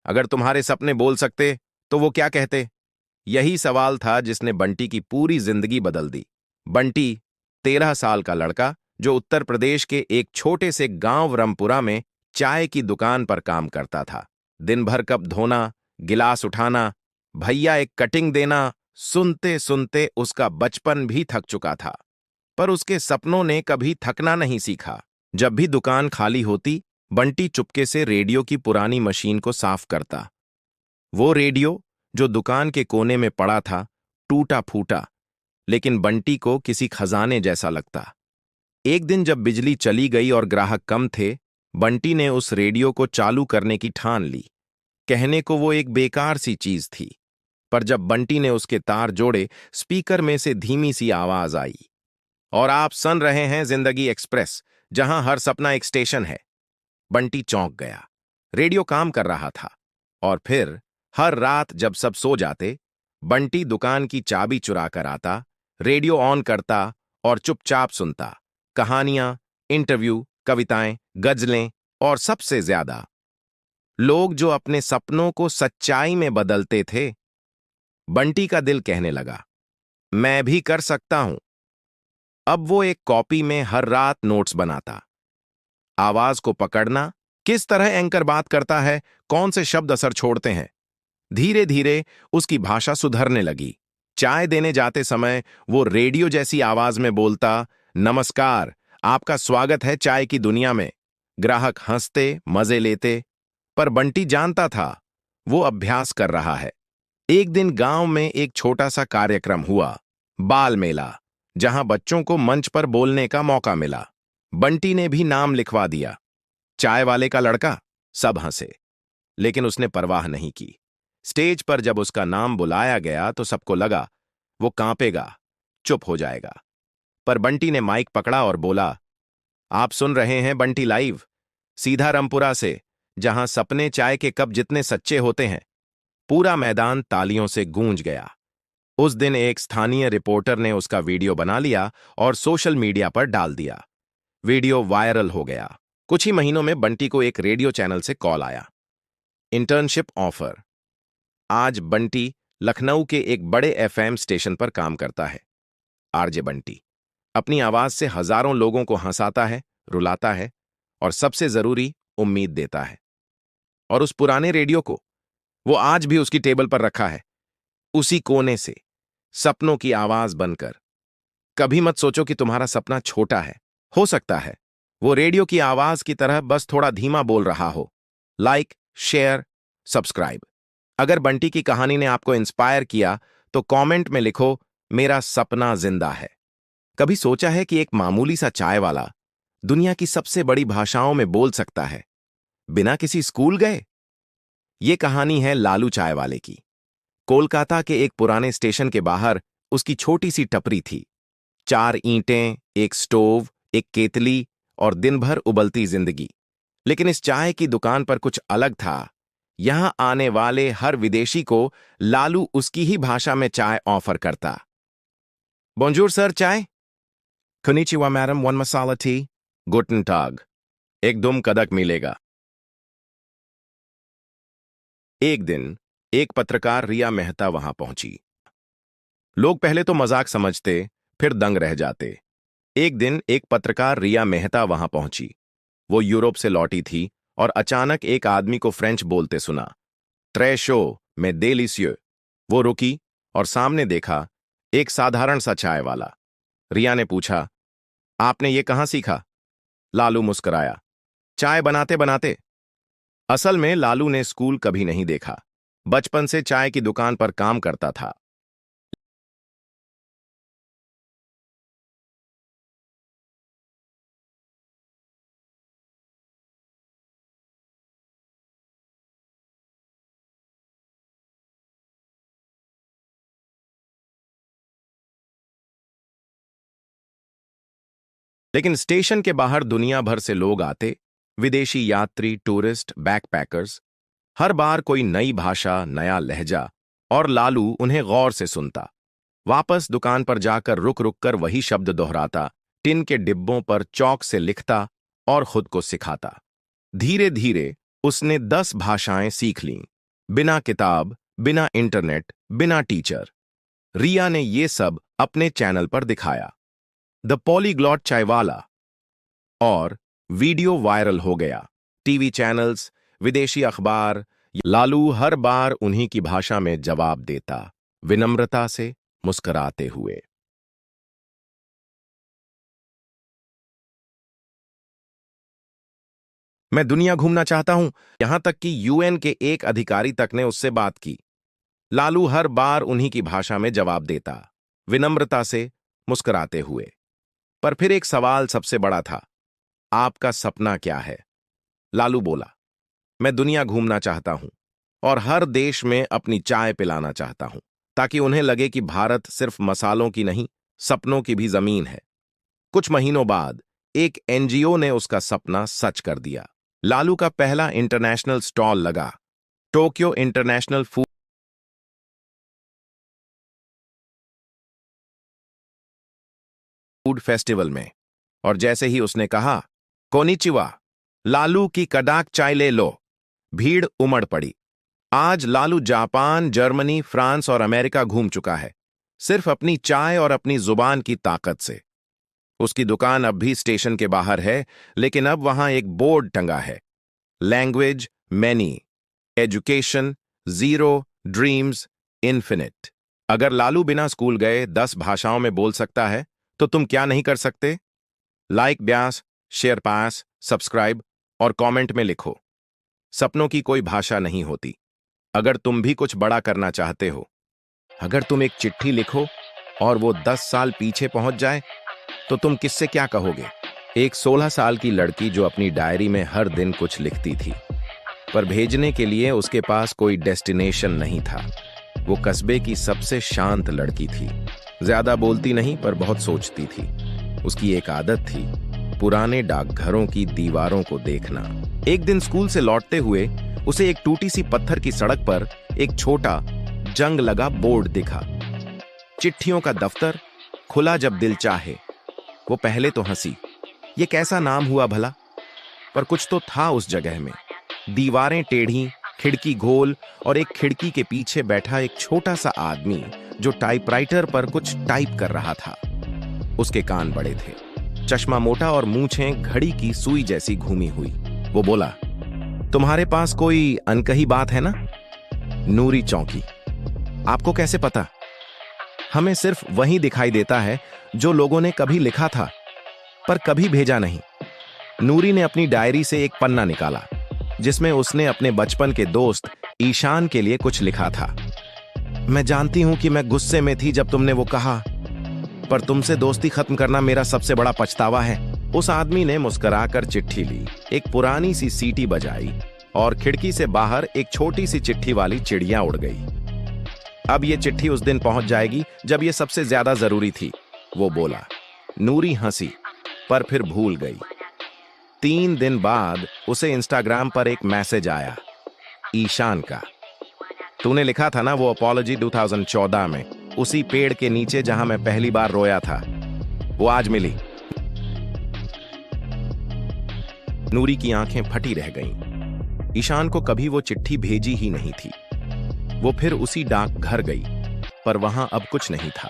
अगर तुम्हारे सपने बोल सकते तो वो क्या कहते? यही सवाल था जिसने बंटी की पूरी जिंदगी बदल दी। बंटी 13 साल का लड़का जो उत्तर प्रदेश के एक छोटे से गांव रामपुरा में चाय की दुकान पर काम करता था। दिन भर कप धोना, गिलास उठाना, भैया एक कटिंग देना, सुनते सुनते उसका बचपन भी थक चुका था। पर उसके सपनों ने कभी थकना नहीं सीखा। जब भी दुकान खाली होती, बंटी चुपके से रेडियो की पुरानी मशीन को साफ करता। वो रेडियो जो दुकान के कोने में पड़ा था, टूटा फूटा, लेकिन बंटी को किसी खजाने जैसा लगता। एक दिन जब बिजली चली गई और ग्राहक कम थे, बंटी ने उस रेडियो को चालू करने की ठान ली। कहने को वो एक बेकार सी चीज थी, पर जब बंटी ने उसके तार जोड़े, स्पीकर में से धीमी सी आवाज आई, और आप सुन रहे हैं जिंदगी एक्सप्रेस, जहां हर सपना एक स्टेशन है। बंटी चौंक गया। रेडियो काम कर रहा था। और फिर हर रात जब सब सो जाते, बंटी दुकान की चाबी चुरा कर आता, रेडियो ऑन करता और चुपचाप सुनता। कहानियां, इंटरव्यू, कविताएं, गजलें और सबसे ज्यादा लोग जो अपने सपनों को सच्चाई में बदलते थे। बंटी का दिल कहने लगा, मैं भी कर सकता हूं। अब वो एक कॉपी में हर रात नोट्स बनाता। आवाज को पकड़ना, किस तरह एंकर बात करता है, कौन से शब्द असर छोड़ते हैं। धीरे धीरे उसकी भाषा सुधरने लगी। चाय देने जाते समय वो रेडियो जैसी आवाज में बोलता, नमस्कार, आपका स्वागत है चाय की दुनिया में। ग्राहक हंसते, मजे लेते, पर बंटी जानता था वो अभ्यास कर रहा है। एक दिन गांव में एक छोटा सा कार्यक्रम हुआ, बाल मेला, जहां बच्चों को मंच पर बोलने का मौका मिला। बंटी ने भी नाम लिखवा दिया, चाय वाले का लड़का। सब हंसे, लेकिन उसने परवाह नहीं की। स्टेज पर जब उसका नाम बुलाया गया तो सबको लगा वो कांपेगा, चुप हो जाएगा। पर बंटी ने माइक पकड़ा और बोला, आप सुन रहे हैं बंटी लाइव, सीधा रामपुरा से, जहां सपने चाय के कप जितने सच्चे होते हैं। पूरा मैदान तालियों से गूंज गया। उस दिन एक स्थानीय रिपोर्टर ने उसका वीडियो बना लिया और सोशल मीडिया पर डाल दिया। वीडियो वायरल हो गया। कुछ ही महीनों में बंटी को एक रेडियो चैनल से कॉल आया, इंटर्नशिप ऑफर। आज बंटी लखनऊ के एक बड़े एफएम स्टेशन पर काम करता है। आरजे बंटी अपनी आवाज से हजारों लोगों को हंसाता है, रुलाता है और सबसे जरूरी, उम्मीद देता है। और उस पुराने रेडियो को वो आज भी उसकी टेबल पर रखा है, उसी कोने से, सपनों की आवाज बनकर। कभी मत सोचो कि तुम्हारा सपना छोटा है। हो सकता है वो रेडियो की आवाज की तरह बस थोड़ा धीमा बोल रहा हो। Like, share, subscribe. अगर बंटी की कहानी ने आपको इंस्पायर किया तो कमेंट में लिखो, मेरा सपना जिंदा है। कभी सोचा है कि एक मामूली सा चाय वाला दुनिया की सबसे बड़ी भाषाओं में बोल सकता है, बिना किसी स्कूल गए? ये कहानी है लालू चाय वाले की। कोलकाता के एक पुराने स्टेशन के बाहर उसकी छोटी सी टपरी थी। 4 ईंटें, एक स्टोव, एक केतली और दिन भर उबलती जिंदगी। लेकिन इस चाय की दुकान पर कुछ अलग था। यहां आने वाले हर विदेशी को लालू उसकी ही भाषा में चाय ऑफर करता। बोंजूर सर, चाय? कोनिचिवा मैडम, 1 मसाला टी? गुटन टाग, एक दुम कदक मिलेगा। एक दिन एक पत्रकार रिया मेहता वहां पहुंची। लोग पहले तो मजाक समझते, फिर दंग रह जाते। एक दिन एक पत्रकार रिया मेहता वहां पहुंची। वो यूरोप से लौटी थी और अचानक एक आदमी को फ्रेंच बोलते सुना, ट्रे शो में देलिसियो। वो रुकी और सामने देखा एक साधारण सा चाय वाला। रिया ने पूछा, आपने ये कहां सीखा? लालू मुस्कुराया, चाय बनाते बनाते। असल में लालू ने स्कूल कभी नहीं देखा। बचपन से चाय की दुकान पर काम करता था। लेकिन स्टेशन के बाहर दुनिया भर से लोग आते, विदेशी यात्री, टूरिस्ट, बैकपैकर्स। हर बार कोई नई भाषा, नया लहजा, और लालू उन्हें गौर से सुनता। वापस दुकान पर जाकर रुक रुक कर वही शब्द दोहराता, टिन के डिब्बों पर चौक से लिखता और खुद को सिखाता। धीरे धीरे उसने 10 भाषाएं सीख लीं। बिना किताब, बिना इंटरनेट, बिना टीचर। रिया ने ये सब अपने चैनल पर दिखाया, द पॉलीग्लॉट चायवाला, और वीडियो वायरल हो गया। टीवी चैनल्स, विदेशी अखबार, लालू हर बार उन्हीं की भाषा में जवाब देता, विनम्रता से, मुस्कुराते हुए। मैं दुनिया घूमना चाहता हूं, यहां तक कि यूएन के एक अधिकारी तक ने उससे बात की। लालू हर बार उन्हीं की भाषा में जवाब देता, विनम्रता से, मुस्कुराते हुए। पर फिर एक सवाल सबसे बड़ा था, आपका सपना क्या है? लालू बोला, मैं दुनिया घूमना चाहता हूं और हर देश में अपनी चाय पिलाना चाहता हूं, ताकि उन्हें लगे कि भारत सिर्फ मसालों की नहीं, सपनों की भी जमीन है। कुछ महीनों बाद एक एनजीओ ने उसका सपना सच कर दिया। लालू का पहला इंटरनेशनल स्टॉल लगा, टोक्यो इंटरनेशनल फूड फेस्टिवल में। और जैसे ही उसने कहा, कोनिचिवा, लालू की कड़क चाय ले लो, भीड़ उमड़ पड़ी। आज लालू जापान, जर्मनी, फ्रांस और अमेरिका घूम चुका है, सिर्फ अपनी चाय और अपनी जुबान की ताकत से। उसकी दुकान अब भी स्टेशन के बाहर है, लेकिन अब वहां एक बोर्ड टंगा है, language many, education zero, dreams infinite. अगर लालू बिना स्कूल गए 10 भाषाओं में बोल सकता है, तो तुम क्या नहीं कर सकते? लाइक ब्यास, शेयर पास, सब्सक्राइब और कमेंट में लिखो, सपनों की कोई भाषा नहीं होती। अगर तुम भी कुछ बड़ा करना चाहते हो, अगर तुम एक चिट्ठी लिखो और वो 10 साल पीछे पहुंच जाए, तो तुम किससे क्या कहोगे? एक 16 साल की लड़की जो अपनी डायरी में हर दिन कुछ लिखती थी, पर भेजने के लिए उसके पास कोई डेस्टिनेशन नहीं था। वो कस्बे की सबसे शांत लड़की थी, ज्यादा बोलती नहीं पर बहुत सोचती थी। उसकी एक आदत थी, पुराने डाकघरों की दीवारों को देखना। एक दिन स्कूल से लौटते हुए उसे एक टूटी सी पत्थर की सड़क पर एक छोटा जंग लगा बोर्ड दिखा, चिट्ठियों का दफ्तर, खुला जब दिल चाहे। वो पहले तो हंसी, ये कैसा नाम हुआ भला? पर कुछ तो था उस जगह में। दीवारें टेढ़ी, खिड़की गोल और एक खिड़की के पीछे बैठा एक छोटा सा आदमी जो टाइपराइटर पर कुछ टाइप कर रहा था। उसके कान बड़े थे, चश्मा मोटा और मूंछें घड़ी की सुई जैसी घूमी हुई। वो बोला, तुम्हारे पास कोई अनकही बात है ना? नूरी चौंकी, आपको कैसे पता? हमें सिर्फ वही दिखाई देता है जो लोगों ने कभी लिखा था, पर कभी भेजा नहीं। नूरी ने अपनी डायरी से एक पन्ना निकाला, जिसमें उसने अपने बचपन के दोस्त ईशान के लिए कुछ लिखा था। मैं जानती हूं कि मैं गुस्से में थी जब तुमने वो कहा, पर तुमसे दोस्ती खत्म करना मेरा सबसे बड़ा पछतावा है। उस आदमी ने मुस्कुराकर चिट्ठी ली, एक पुरानी सी सीटी बजाई और खिड़की से बाहर एक छोटी सी चिट्ठी वाली चिड़िया उड़ गई। अब ये चिट्ठी उस दिन पहुंच जाएगी जब ये सबसे ज्यादा जरूरी थी, वो बोला। नूरी हंसी, पर फिर भूल गई। 3 दिन बाद उसे इंस्टाग्राम पर एक मैसेज आया, ईशान का। तूने लिखा था ना वो अपॉलॉजी 2014 में, उसी पेड़ के नीचे जहां मैं पहली बार रोया था, वो आज मिली। नूरी की आंखें फटी रह गईं। ईशान को कभी वो चिट्ठी भेजी ही नहीं थी। वो फिर उसी डाकघर गई, पर वहां अब कुछ नहीं था,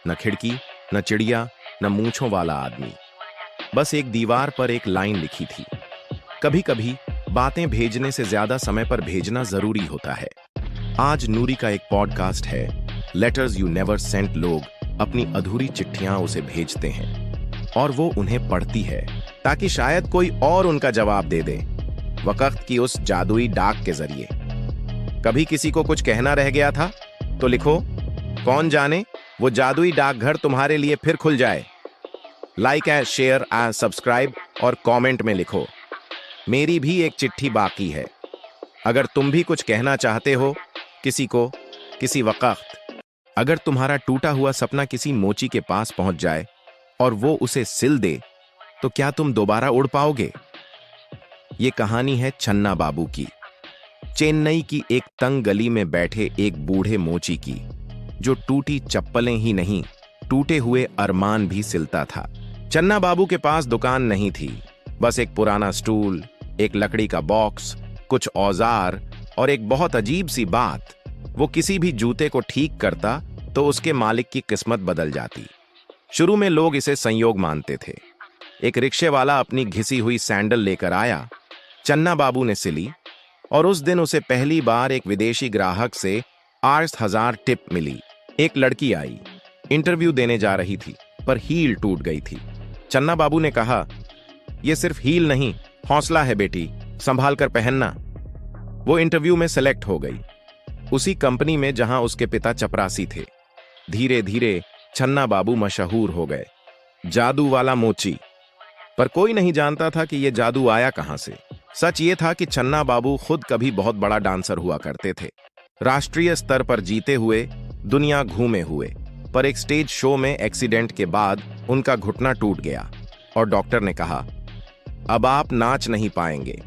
न खिड़की, न चिड़िया, न मूंछों वाला आदमी। बस एक दीवार पर एक लाइन लिखी थी, कभी कभी बातें भेजने से ज्यादा समय पर भेजना जरूरी होता है। आज नूरी का एक पॉडकास्ट है, लेटर्स यू नेवर सेंट। लोग अपनी अधूरी चिट्ठियां उसे भेजते हैं और वो उन्हें पढ़ती है, ताकि शायद कोई और उनका जवाब दे दे, वक्त की उस जादुई डाक के जरिए। कभी किसी को कुछ कहना रह गया था तो लिखो, कौन जाने वो जादुई डाकघर तुम्हारे लिए फिर खुल जाए। Like and share and subscribe और कमेंट में लिखो, मेरी भी एक चिट्ठी बाकी है। अगर तुम भी कुछ कहना चाहते हो किसी को, किसी वक्त, अगर तुम्हारा टूटा हुआ सपना किसी मोची के पास पहुंच जाए और वो उसे सिल दे, तो क्या तुम दोबारा उड़ पाओगे? ये कहानी है चन्ना बाबू की, चेन्नई की एक तंग गली में बैठे एक बूढ़े मोची की, जो टूटी चप्पलें ही नहीं, टूटे हुए अरमान भी सिलता था। चन्ना बाबू के पास दुकान नहीं थी, बस एक पुराना स्टूल, एक लकड़ी का बॉक्स, कुछ औजार और एक बहुत अजीब सी बात, वो किसी भी जूते को ठीक करता तो उसके मालिक की किस्मत बदल जाती। शुरू में लोग इसे संयोग मानते थे। एक रिक्शे वाला अपनी घिसी हुई सैंडल लेकर आया, चन्ना बाबू ने सिली, और उस दिन उसे पहली बार एक विदेशी ग्राहक से 8,000 टिप मिली। एक लड़की आई, इंटरव्यू देने जा रही थी, पर हील टूट गई थी। चन्ना बाबू ने कहा, यह सिर्फ हील नहीं, हौसला है बेटी, संभाल कर पहनना। वो इंटरव्यू में सेलेक्ट हो गई, उसी कंपनी में जहां उसके पिता चपरासी थे। धीरे धीरे चन्ना बाबू मशहूर हो गए, जादू वाला मोची। पर कोई नहीं जानता था कि यह जादू आया कहां से। सच ये था कि चन्ना बाबू खुद कभी बहुत बड़ा डांसर हुआ करते थे, राष्ट्रीय स्तर पर जीते हुए, दुनिया घूमे हुए। पर एक स्टेज शो में एक्सीडेंट के बाद उनका घुटना टूट गया और डॉक्टर ने कहा, अब आप नाच नहीं पाएंगे।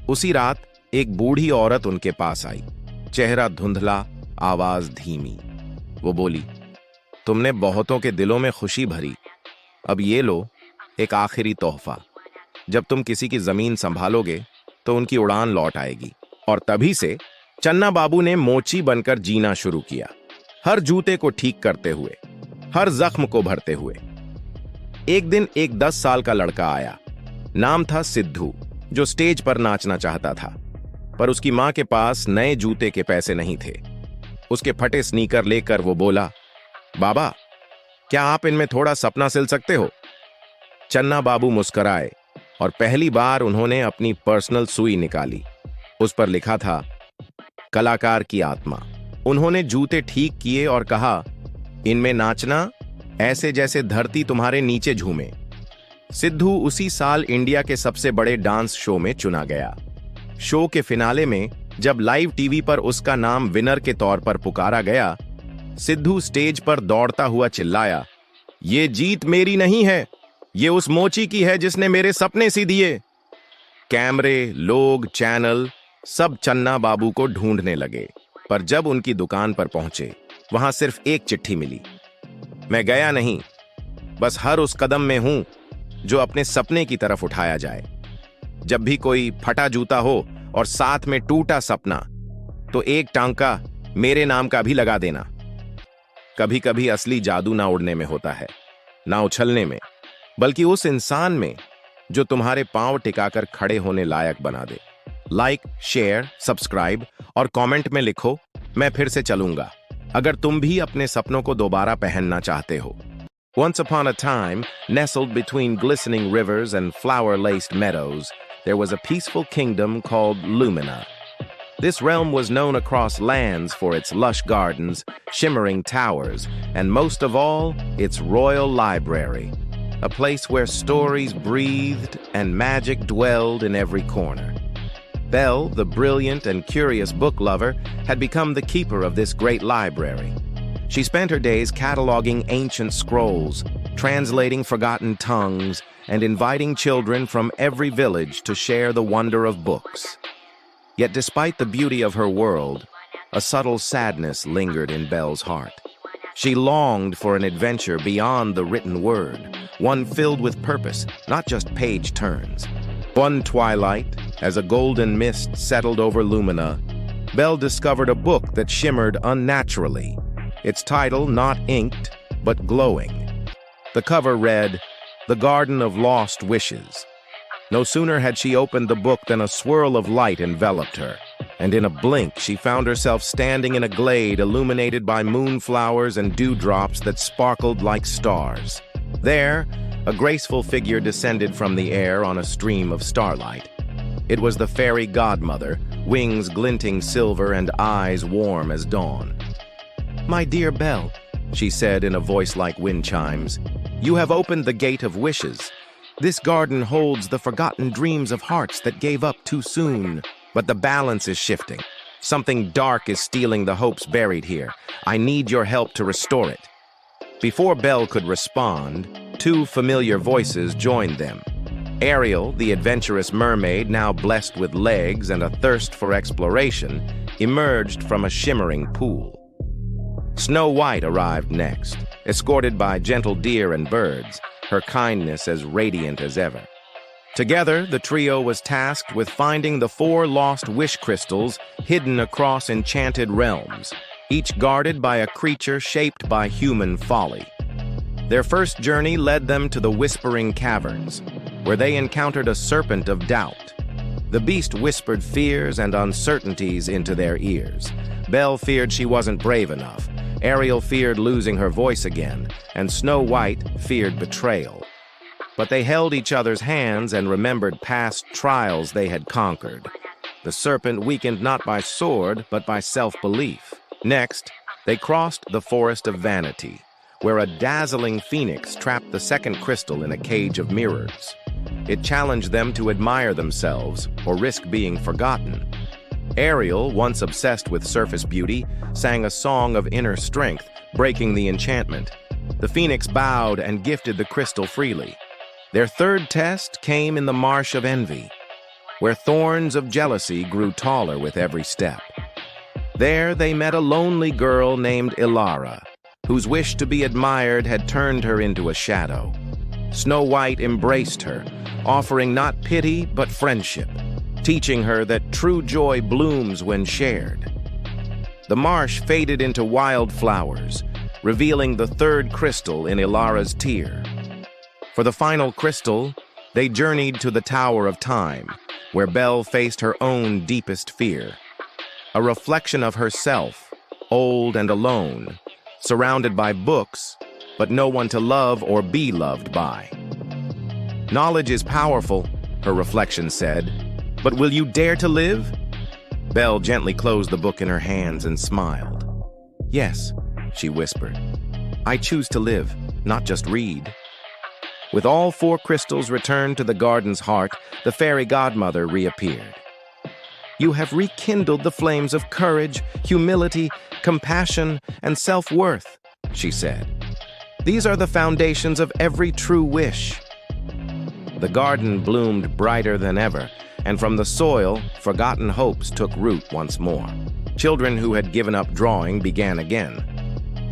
उसी रात एक बूढ़ी औरत उनके पास आई, चेहरा धुंधला, आवाज धीमी। वो बोली, तुमने बहुतों के दिलों में खुशी भरी, अब ये लो एक आखिरी तोहफा। जब तुम किसी की जमीन संभालोगे तो उनकी उड़ान लौट आएगी। और तभी से चन्ना बाबू ने मोची बनकर जीना शुरू किया, हर जूते को ठीक करते हुए, हर जख्म को भरते हुए। एक दिन एक 10 साल का लड़का आया, नाम था सिद्धू, जो स्टेज पर नाचना चाहता था, पर उसकी मां के पास नए जूते के पैसे नहीं थे। उसके फटे स्नीकर लेकर वो बोला, बाबा, क्या आप इनमें थोड़ा सपना सिल सकते हो? चन्ना बाबू मुस्कुराए और पहली बार उन्होंने अपनी पर्सनल सुई निकाली। उस पर लिखा था, कलाकार की आत्मा। उन्होंने जूते ठीक किए और कहा, इनमें नाचना ऐसे जैसे धरती तुम्हारे नीचे झूमे। सिद्धू उसी साल इंडिया के सबसे बड़े डांस शो में चुना गया। शो के फिनाले में जब लाइव टीवी पर उसका नाम विनर के तौर पर पुकारा गया, सिद्धू स्टेज पर दौड़ता हुआ चिल्लाया, ये जीत मेरी नहीं है, ये उस मोची की है जिसने मेरे सपने सी दिए। कैमरे, लोग, चैनल सब चन्ना बाबू को ढूंढने लगे, पर जब उनकी दुकान पर पहुंचे, वहां सिर्फ एक चिट्ठी मिली, मैं गया नहीं, बस हर उस कदम में हूं जो अपने सपने की तरफ उठाया जाए। जब भी कोई फटा जूता हो और साथ में टूटा सपना, तो एक टांका मेरे नाम का भी लगा देना। कभी कभी असली जादू ना उड़ने में होता है, ना उछलने में, बल्कि उस इंसान में जो तुम्हारे पांव टिकाकर खड़े होने लायक बना दे। लाइक, शेयर, सब्सक्राइब और कमेंट में लिखो, मैं फिर से चलूंगा, अगर तुम भी अपने सपनों को दोबारा पहनना चाहते हो। Once upon a time, nestled between glistening rivers and flower-laced meadows, there was a peaceful kingdom called Lumina. This realm was known across lands for its lush gardens, shimmering towers, and most of all, its royal library, a place where stories breathed and magic dwelled in every corner. Belle, the brilliant and curious book lover, had become the keeper of this great library. She spent her days cataloging ancient scrolls, translating forgotten tongues, and inviting children from every village to share the wonder of books. Yet despite the beauty of her world, a subtle sadness lingered in Belle's heart. She longed for an adventure beyond the written word, one filled with purpose, not just page turns. One twilight, as a golden mist settled over Lumina, Belle discovered a book that shimmered unnaturally, its title not inked, but glowing. The cover read, The Garden of Lost Wishes. No sooner had she opened the book than a swirl of light enveloped her, and in a blink she found herself standing in a glade illuminated by moonflowers and dewdrops that sparkled like stars. There, a graceful figure descended from the air on a stream of starlight. It was the fairy godmother, wings glinting silver and eyes warm as dawn. "My dear Belle," she said in a voice like wind chimes, "you have opened the gate of wishes. This garden holds the forgotten dreams of hearts that gave up too soon. But the balance is shifting. Something dark is stealing the hopes buried here. I need your help to restore it." Before Belle could respond, two familiar voices joined them. Ariel, the adventurous mermaid now blessed with legs and a thirst for exploration, emerged from a shimmering pool. Snow White arrived next, escorted by gentle deer and birds, her kindness as radiant as ever. Together, the trio was tasked with finding the 4 lost wish crystals hidden across enchanted realms, each guarded by a creature shaped by human folly. Their first journey led them to the Whispering Caverns, where they encountered a serpent of doubt. The beast whispered fears and uncertainties into their ears. Belle feared she wasn't brave enough, Ariel feared losing her voice again, and Snow White feared betrayal. But they held each other's hands and remembered past trials they had conquered. The serpent weakened not by sword, but by self-belief. Next, they crossed the Forest of Vanity, where a dazzling phoenix trapped the second crystal in a cage of mirrors. It challenged them to admire themselves or risk being forgotten. Ariel, once obsessed with surface beauty, sang a song of inner strength, breaking the enchantment. The phoenix bowed and gifted the crystal freely. Their third test came in the Marsh of Envy, where thorns of jealousy grew taller with every step. There they met a lonely girl named Ilara, whose wish to be admired had turned her into a shadow. Snow White embraced her, offering not pity but friendship, teaching her that true joy blooms when shared. The marsh faded into wild flowers, revealing the third crystal in Ilara's tear. For the final crystal, they journeyed to the Tower of Time, where Belle faced her own deepest fear. A reflection of herself, old and alone, surrounded by books, but no one to love or be loved by. Knowledge is powerful, her reflection said, but will you dare to live? Belle gently closed the book in her hands and smiled. Yes, she whispered. I choose to live, not just read. With all 4 crystals returned to the garden's heart, the fairy godmother reappeared. You have rekindled the flames of courage, humility, compassion, and self-worth, she said. These are the foundations of every true wish. The garden bloomed brighter than ever, and from the soil, forgotten hopes took root once more. Children who had given up drawing began again.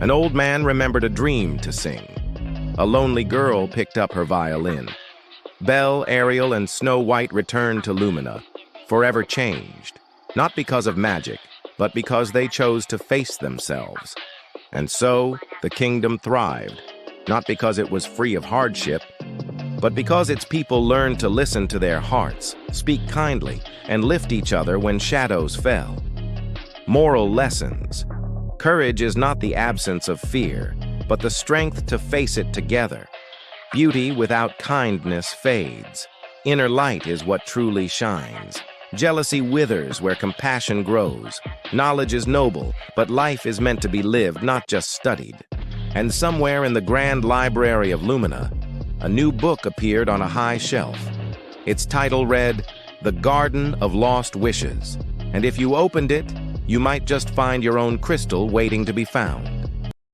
An old man remembered a dream to sing. A lonely girl picked up her violin. Belle, Ariel, and Snow White returned to Lumina, forever changed, not because of magic, but because they chose to face themselves. And so, the kingdom thrived, not because it was free of hardship, but because its people learned to listen to their hearts, speak kindly, and lift each other when shadows fell. Moral lessons. Courage is not the absence of fear, but the strength to face it together. Beauty without kindness fades. Inner light is what truly shines. Jealousy withers where compassion grows. Knowledge is noble, but life is meant to be lived, not just studied. And somewhere in the grand library of Lumina, a new book appeared on a high shelf. Its title read, The Garden of Lost Wishes. And if you opened it, you might just find your own crystal waiting to be found.